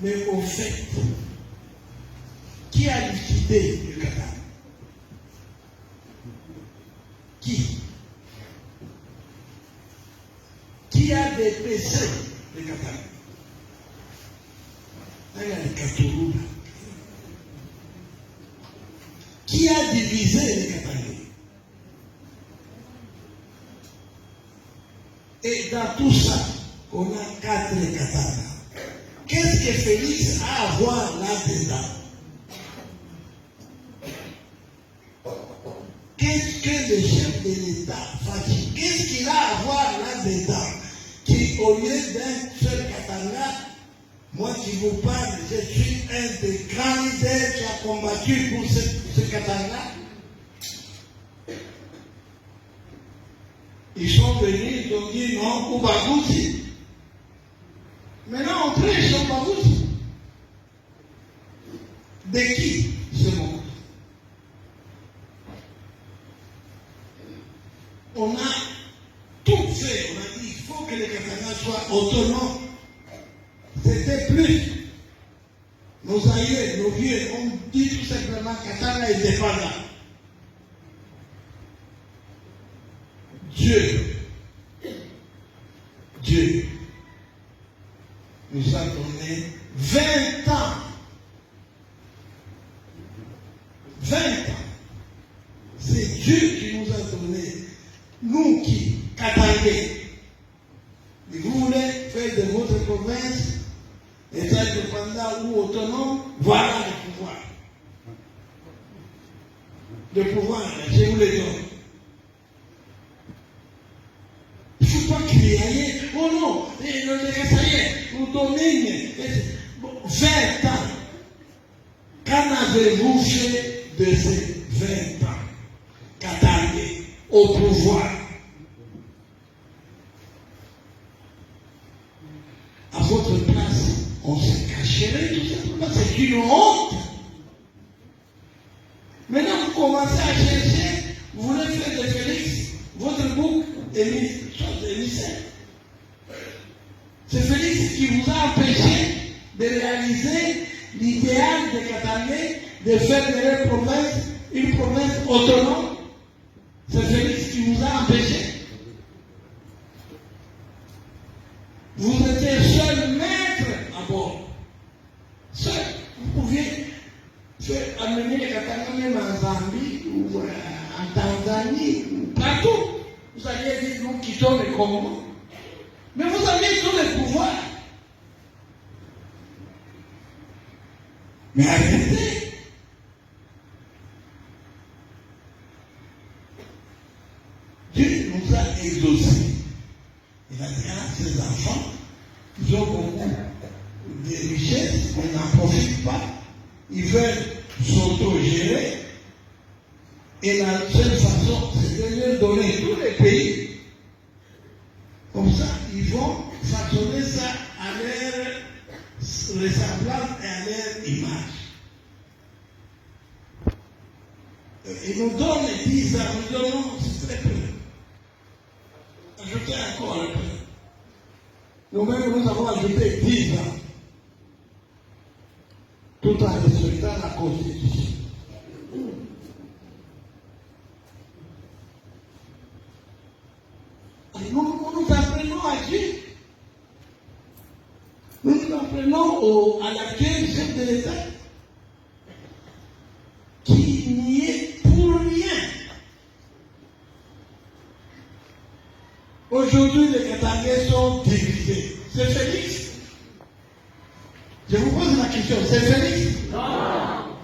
Mais au fait, qui a liquidé le Qatar? Qui a dépêché le Qatar? Qui a divisé les Qataris? Et dans tout ça, on a 4 Qataris. Qu'est-ce que Félix a à voir là-dedans? Qu'est-ce que le chef de l'État fait? Qu'est-ce qu'il a à voir là-dedans? Qui, au lieu d'un seul Katanga, moi qui vous parle, je suis un des grands leaders qui a combattu pour ce Katanga. Ils sont venus, ils ont dit non, Oubagouzi. Maintenant on prêche Oubagouzi. De qui ce monde? On a tout fait, on a dit il faut que les Katanga soient autonomes. C'était plus. Nos aïeux, nos vieux, on dit tout simplement que Katanga est dépendant. Dieu nous a donné 20 ans. 20 ans. C'est Dieu qui nous a donné. Nous qui, Katangais, vous voulez faire de votre province État indépendant ou autonome, voilà le pouvoir. Le pouvoir, je vous le donne. Il ne faut pas crier, oh non, ça y est, vous domine. 20 ans. Qu'en avez-vous fait de ces 20 ans? Katangais au pouvoir. À votre place, on se cacherait tout simplement. C'est une honte. Maintenant, vous commencez à chercher, vous voulez faire de Félix votre bouc émissaire. C'est Félix qui vous a empêché de réaliser l'idéal de Katangais de faire de leur province une province autonome. C'est Félix qui vous a empêché. Vous étiez seul maître à bord. Seul. Vous pouviez amener les Katanga même en Zambie ou en Tanzanie ou partout. Vous alliez dire nous quittons le Congo. Mais vous aviez tous les pouvoirs. Mais arrêtez. Dieu nous a exaucés. Il a dit à ses enfants, ils ont beaucoup de richesses, on n'en profite pas. Ils veulent s'auto-gérer. Et la seule façon, c'est de leur donner tous les pays. Comme ça, ils vont façonner ça à leur ressemblance et à leur image. Ils nous donnent 10 ans, nous donnons très peu. Ajoutez encore un peu. Nous-mêmes, nous avons ajouté 10 ans. Tout en respectant la Constitution. Et nous apprenons à Dieu. Nous apprenons à l'actuel chef de l'État qui n'y est pour rien. Aujourd'hui, les Katangais sont divisés. C'est Félix. Je vous pose la question, c'est Félix? Non.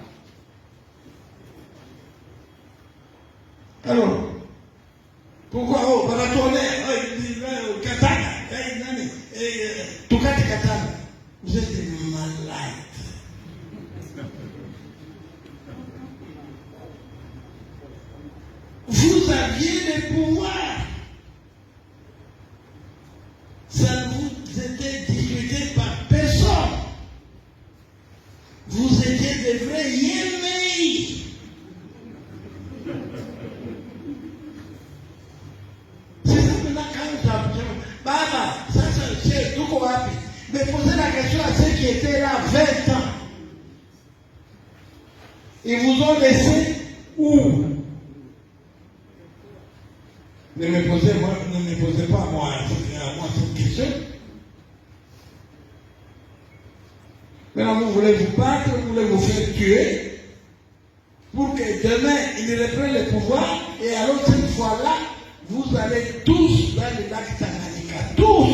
Alors, pourquoi Baratone, Katanga, Tukati Katanga? Vous êtes malade. Vous aviez le pouvoir. Ça ne vous était discuté par personne. Vous étiez des vrais Yéméis. C'est ça maintenant quand vous avez Baba, ça c'est tout qu'on va. Mais posez la question à ceux qui étaient là 20 ans, ils vous ont laissé où? Ne me posez pas à moi cette question. Maintenant, vous voulez vous battre, vous voulez vous faire tuer, pour que demain, ils reprennent le pouvoir, et alors cette fois-là, vous allez tous dans le lac Tanganyika, tous.